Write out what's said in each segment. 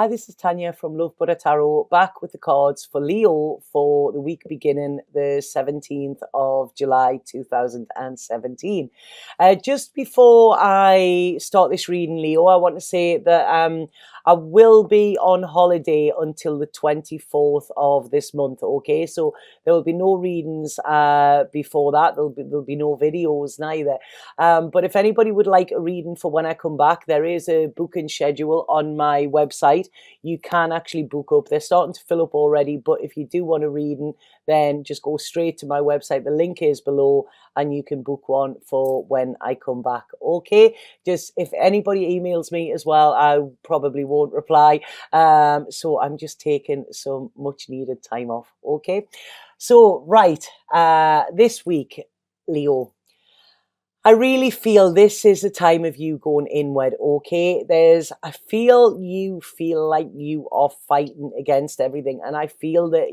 Hi, this is Tanya from Love Buddha Tarot, back with the cards for Leo for the week beginning the 17th of July 2017. Just before I start this reading, Leo, I want to say that I will be on holiday until the 24th of this month, okay? So there will be no readings before that. There'll be no videos neither. But if anybody would like a reading for when I come back, there is a booking schedule on my website. You can actually book up. They're starting to fill up already, but if you do want a reading, then just go straight to my website. The link is below and you can book one for when I come back. Okay, just if anybody emails me as well, I probably won't reply. So I'm just taking some much needed time off. Okay, so right, this week, Leo, I really feel this is a time of you going inward, okay? I feel you feel like you are fighting against everything. And I feel that,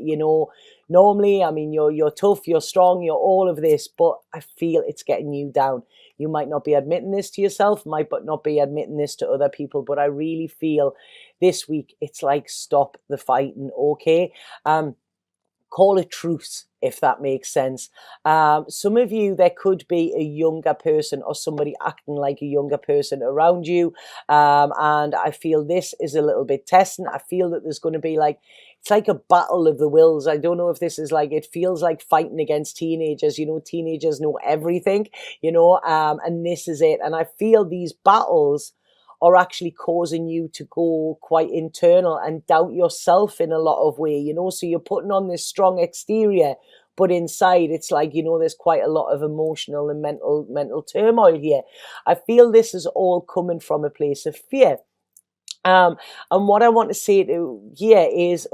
normally, I mean, you're tough, you're strong, you're all of this, but I feel it's getting you down. You might not be admitting this to yourself, might not be admitting this to other people, but I really feel this week, it's like, stop the fighting, okay? Call it truce, if that makes sense. Some of you, there could be a younger person or somebody acting like a younger person around you. And I feel this is a little bit testing. I feel that there's going to be it's like a battle of the wills. I don't know if this is it feels like fighting against teenagers. Teenagers know everything, and this is it. And I feel these battles are actually causing you to go quite internal and doubt yourself in a lot of way, so you're putting on this strong exterior, but inside it's there's quite a lot of emotional and mental turmoil here. I feel this is all coming from a place of fear. And what I want to say to here is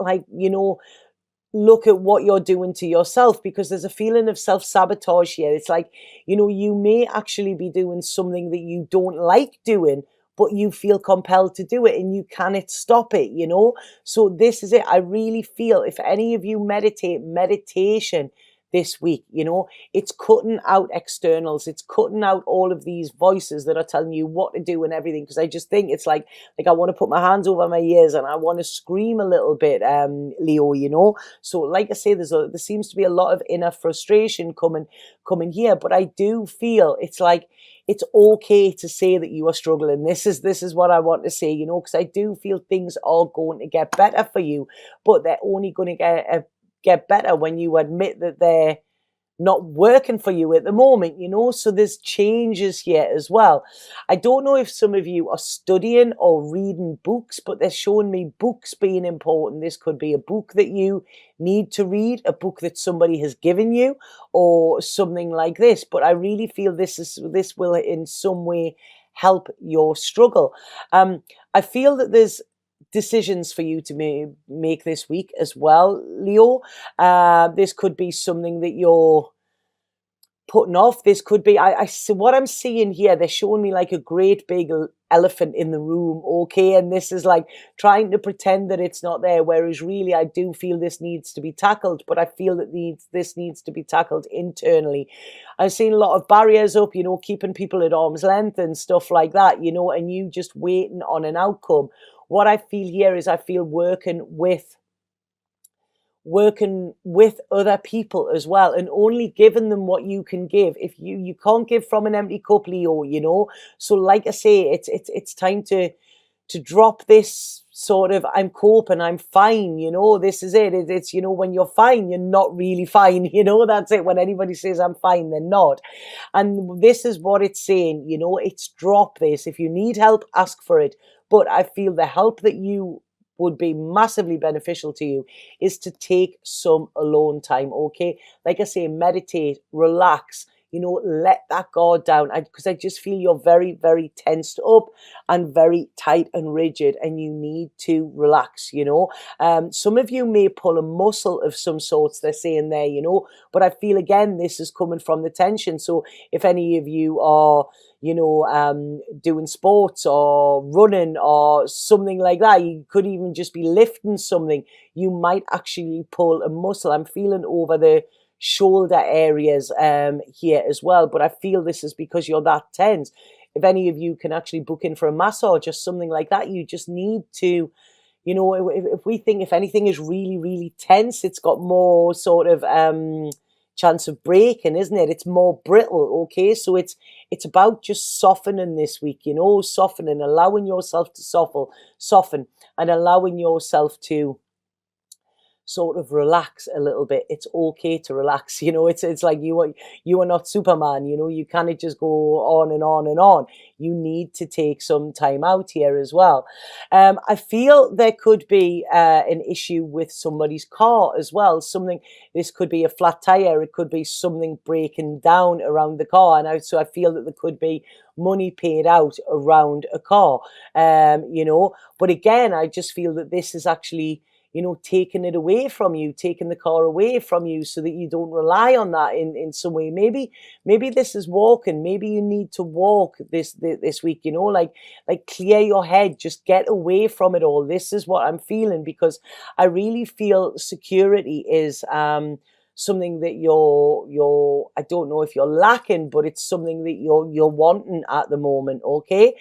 look at what you're doing to yourself, because there's a feeling of self-sabotage here. It's you may actually be doing something that you don't like doing, but you feel compelled to do it and you cannot stop it, So this is it. I really feel if any of you meditation this week, it's cutting out externals. It's cutting out all of these voices that are telling you what to do and everything. Because I just think it's like I want to put my hands over my ears and I want to scream a little bit, Leo, So like I say, there seems to be a lot of inner frustration coming here. But I do feel it's it's okay to say that you are struggling. This is what I want to say, because I do feel things are going to get better for you, but they're only going to get better when you admit that they're not working for you at the moment, so there's changes here as well. I don't know if some of you are studying or reading books, but they're showing me books being important. This could be a book that you need to read, a book that somebody has given you, or something like this. But I really feel this will in some way help your struggle. I feel that there's decisions for you to make this week as well, Leo. This could be something that you're putting off. This could be, I see what I'm seeing here. They're showing me a great big elephant in the room, okay? And this is trying to pretend that it's not there, whereas really I do feel this needs to be tackled, but I feel that this needs to be tackled internally. I've seen a lot of barriers up, keeping people at arm's length and stuff like that, and you just waiting on an outcome. What I feel here is I feel working with other people as well, and only giving them what you can give. If you can't give from an empty cup, Leo, so like I say, it's time to drop this sort of I'm coping, I'm fine, this is it. It's when you're fine, you're not really fine, that's it. When anybody says I'm fine, they're not. And this is what it's saying, it's drop this. If you need help, ask for it. But I feel the help that you would be massively beneficial to you is to take some alone time, okay? Like I say, meditate, relax, let that guard down, because I just feel you're very, very tensed up and very tight and rigid, and you need to relax, Some of you may pull a muscle of some sorts, they're saying there, but I feel, again, this is coming from the tension. So if any of you are, doing sports or running or something like that, you could even just be lifting something, you might actually pull a muscle. I'm feeling over the shoulder areas here as well, but I feel this is because you're that tense. If any of you can actually book in for a massage or something like that, you just need to you know, if we think if anything is really, really tense, it's got more sort of chance of breaking, isn't it? It's more brittle, okay? So it's about just softening this week, you know, softening, allowing yourself to soften, and allowing yourself to sort of relax a little bit. It's okay to relax, you know. It's like you are not Superman, you know. You can't just go on and on and on. You need to take some time out here as well. I feel there could be an issue with somebody's car as well. This could be a flat tire, it could be something breaking down around the car, and so I feel that there could be money paid out around a car, you know. But again, I just feel that this is actually, you know, taking it away from you, taking the car away from you so that you don't rely on that in some way. Maybe this is walking. Maybe you need to walk this week, you know, like clear your head, just get away from it all. This is what I'm feeling, because I really feel security is something that you're I don't know if you're lacking, but it's something that you're wanting at the moment, okay?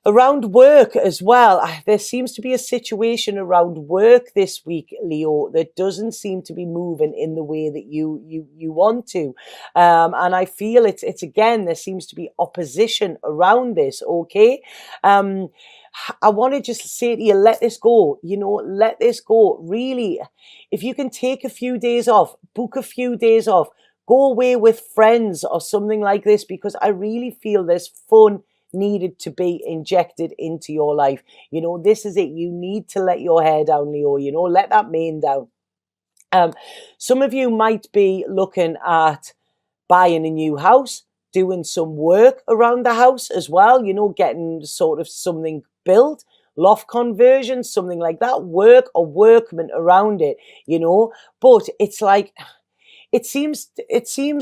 Around work as well, there seems to be a situation around work this week, Leo, that doesn't seem to be moving in the way that you want to. And I feel it's again, there seems to be opposition around this, okay? I want to just say to you, let this go, you know, let this go. Really, if you can take a few days off, book a few days off, go away with friends or something like this, because I really feel there's fun needed to be injected into your life. You know, this is it. You need to let your hair down, Leo, you know, let that mane down. Some of you might be looking at buying a new house, doing some work around the house as well, you know, getting sort of something built, loft conversion, something like that, work or workmen around it, you know. But it's like, it seems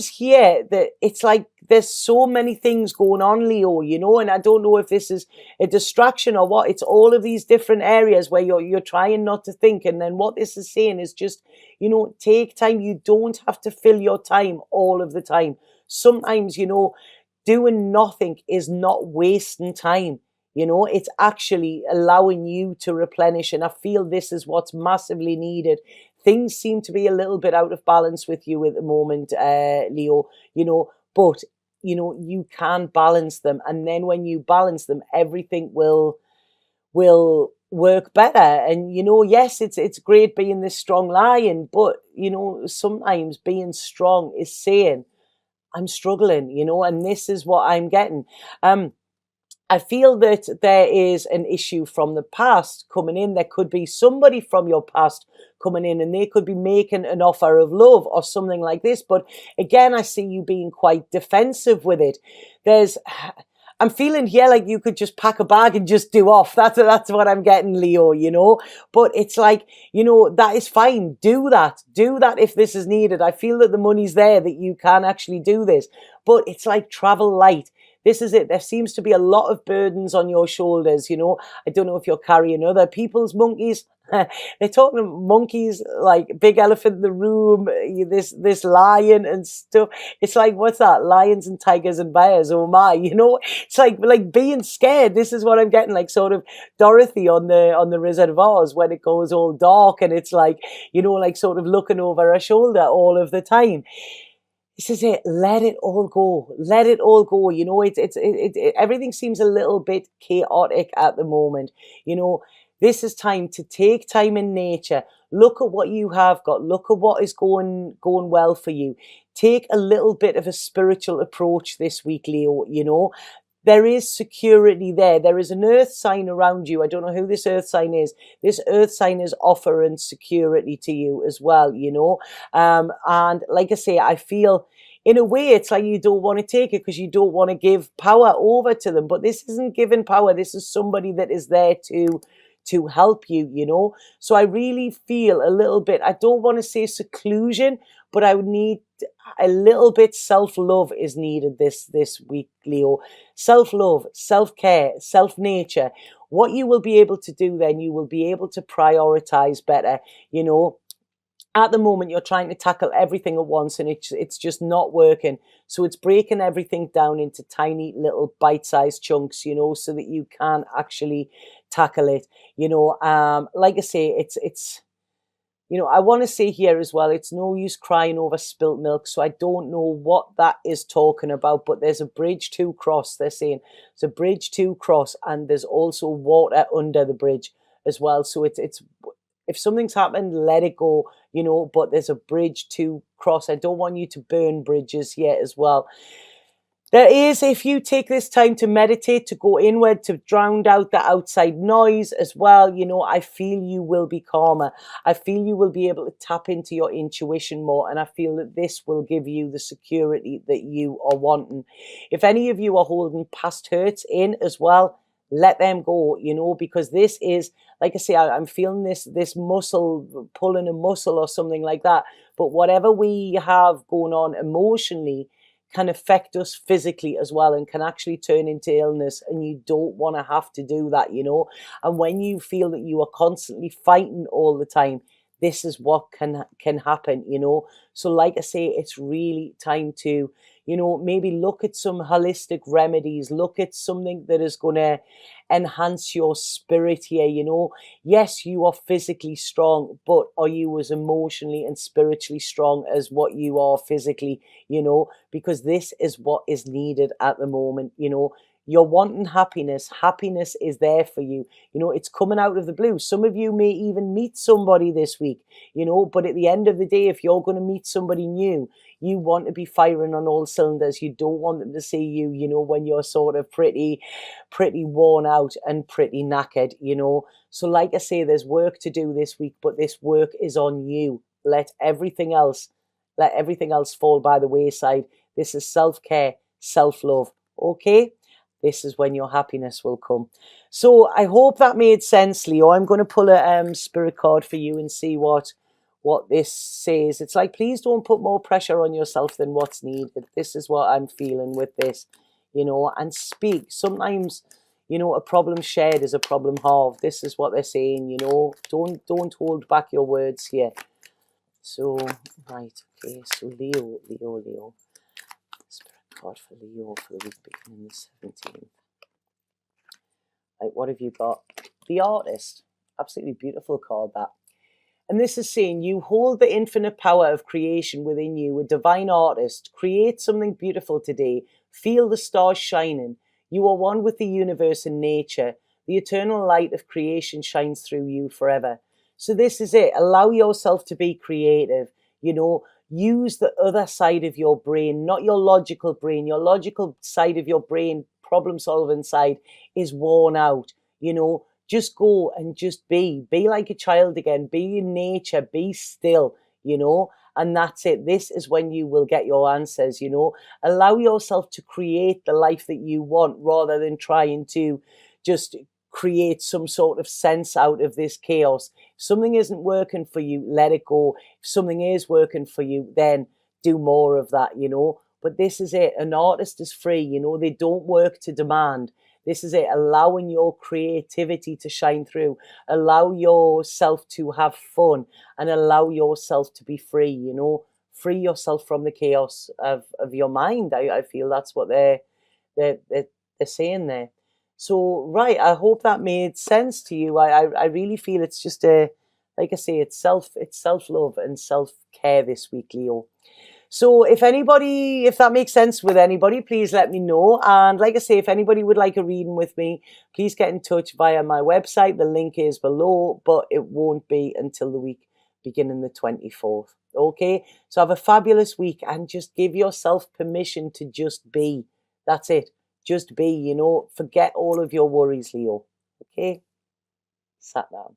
here that it's like there's so many things going on, Leo, you know, and I don't know if this is a distraction or what. It's all of these different areas where you're trying not to think. And then what this is saying is just, you know, take time. You don't have to fill your time all of the time. Sometimes, you know, doing nothing is not wasting time. You know, it's actually allowing you to replenish. And I feel this is what's massively needed. Things seem to be a little bit out of balance with you at the moment, Leo, you know, but, you know, you can balance them. And then when you balance them, everything will work better. And, you know, yes, it's great being this strong lion, but, you know, sometimes being strong is saying, I'm struggling, you know, and this is what I'm getting. I feel that there is an issue from the past coming in. There could be somebody from your past coming in and they could be making an offer of love or something like this. But again, I see you being quite defensive with it. I'm feeling here like you could just pack a bag and just do off. That's what I'm getting, Leo, you know. But it's like, you know, that is fine. Do that if this is needed. I feel that the money's there, that you can actually do this. But it's like travel light. This is it. There seems to be a lot of burdens on your shoulders, you know. I don't know if you're carrying other people's monkeys. They're talking monkeys, like big elephant in the room, this lion and stuff. It's like, what's that? Lions and tigers and bears. Oh my, you know, it's like being scared. This is what I'm getting, like sort of Dorothy on the Wizard of Oz when it goes all dark and it's like, you know, like sort of looking over her shoulder all of the time. This is it. Let it all go. Let it all go. You know, everything seems a little bit chaotic at the moment. You know, this is time to take time in nature. Look at what you have got. Look at what is going well for you. Take a little bit of a spiritual approach this week, Leo, you know. There is security there. There is an earth sign around you. I don't know who this earth sign is. This earth sign is offering security to you as well, you know. And like I say, I feel in a way it's like you don't want to take it because you don't want to give power over to them. But this isn't giving power. This is somebody that is there to help you, you know. So I really feel a little bit, I don't want to say seclusion, but I would need a little bit self-love is needed this week, Leo. Self-love, self-care, self-nature. What you will be able to do then, you will be able to prioritize better, you know. at the moment you're trying to tackle everything at once, and it's just not working. So it's breaking everything down into tiny little bite-sized chunks, you know, so that you can actually tackle it. You know, like I say, it's you know, I want to say here as well, it's no use crying over spilt milk. So I don't know what that is talking about, but there's a bridge to cross. They're saying it's a bridge to cross, and there's also water under the bridge as well. So it's if something's happened, let it go, you know, but there's a bridge to cross. I don't want you to burn bridges yet as well. There is, if you take this time to meditate, to go inward, to drown out the outside noise as well, you know, I feel you will be calmer. I feel you will be able to tap into your intuition more. And I feel that this will give you the security that you are wanting. If any of you are holding past hurts in as well, let them go, you know, because this is, like I say, I'm feeling this muscle, pulling a muscle or something like that. But whatever we have going on emotionally can affect us physically as well, and can actually turn into illness, and you don't want to have to do that, you know. And when you feel that you are constantly fighting all the time, this is what can happen, you know. So like I say, it's really time to, you know, maybe look at some holistic remedies, look at something that is going to enhance your spirit here, you know. Yes, you are physically strong, but are you as emotionally and spiritually strong as what you are physically, you know? Because this is what is needed at the moment, you know. You're wanting happiness. Happiness is there for you. You know, it's coming out of the blue. Some of you may even meet somebody this week, you know, but at the end of the day, if you're going to meet somebody new, you want to be firing on all cylinders. You don't want them to see you, you know, when you're sort of pretty worn out and pretty knackered, you know. So like I say, there's work to do this week, but this work is on you. Let everything else fall by the wayside. This is self-care, self-love. Okay? This is when your happiness will come. So I hope that made sense, Leo. I'm going to pull a spirit card for you and see what this says. It's like, please don't put more pressure on yourself than what's needed. This is what I'm feeling with this, you know, and speak. Sometimes, you know, a problem shared is a problem halved. This is what they're saying, you know. Don't hold back your words here. So, right, okay, so Leo. Spirit card for Leo for the week beginning the 17th. Right, what have you got? The Artist. Absolutely beautiful card, that. And this is saying you hold the infinite power of creation within you, a divine artist. Create something beautiful today. Feel the stars shining. You are one with the universe and nature. The eternal light of creation shines through you forever. So this is it. Allow yourself to be creative. You know, use the other side of your brain, not your logical brain. Your logical side of your brain, problem-solving side, is worn out, you know. Just go and just be like a child again, be in nature, be still, you know, and that's it. This is when you will get your answers, you know. Allow yourself to create the life that you want rather than trying to just create some sort of sense out of this chaos. If something isn't working for you, let it go. If something is working for you, then do more of that, you know. But this is it. An artist is free, you know. They don't work to demand. This is it, allowing your creativity to shine through. Allow yourself to have fun and allow yourself to be free, you know. Free yourself from the chaos of your mind. I feel that's what they're saying there. So, right, I hope that made sense to you. I really feel it's just like I say, it's self-love and self-care this week, Leo. So if that makes sense with anybody, please let me know. And like I say, if anybody would like a reading with me, please get in touch via my website. The link is below, but it won't be until the week beginning the 24th. Okay, so have a fabulous week and just give yourself permission to just be. That's it. Just be, you know, forget all of your worries, Leo. Okay, sat down.